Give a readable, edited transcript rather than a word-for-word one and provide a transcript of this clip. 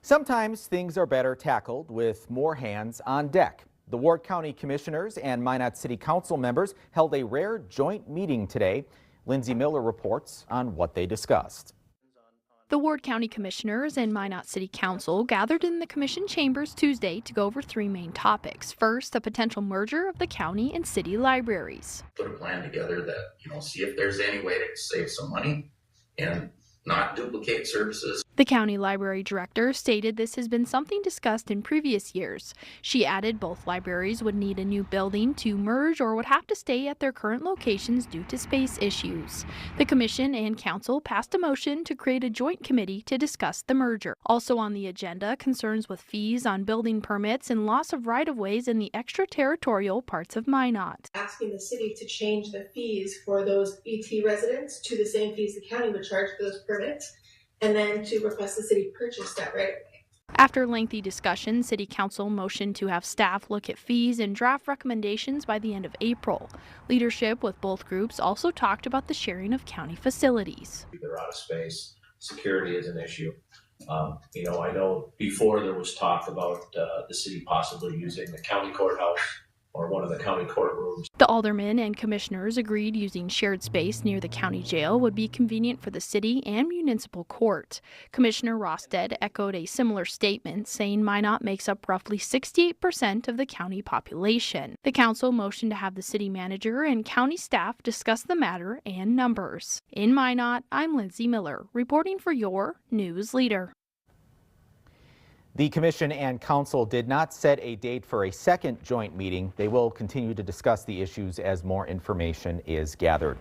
Sometimes things are better tackled with more hands on deck. The Ward County Commissioners and Minot City Council members held a rare joint meeting today. Lindsay Miller reports on what they discussed. The Ward County Commissioners and Minot City Council gathered in the Commission chambers Tuesday to go over three main topics. First, a potential merger of the county and city libraries. Put a plan together that, see if there's any way to save some money and not duplicate services. The county library director stated this has been something discussed in previous years. She added both libraries would need a new building to merge or would have to stay at their current locations due to space issues. The commission and council passed a motion to create a joint committee to discuss the merger. Also on the agenda, concerns with fees on building permits and loss of right-of-ways in the extraterritorial parts of Minot. Asking the city to change the fees for those ET residents to the same fees the county would charge for those permits, and then to request the city purchase that right away. After lengthy discussion, City Council motioned to have staff look at fees and draft recommendations by the end of April. Leadership with both groups also talked about the sharing of county facilities. They're out of space. Security is an issue. I know before there was talk about the city possibly using the county courthouse or one of the county courtrooms. The aldermen and commissioners agreed using shared space near the county jail would be convenient for the city and municipal court. Commissioner Rosted echoed a similar statement, saying Minot makes up roughly 68% of the county population. The council motioned to have the city manager and county staff discuss the matter and numbers. In Minot, I'm Lindsay Miller, reporting for your News Leader. The commission and council did not set a date for a second joint meeting. They will continue to discuss the issues as more information is gathered.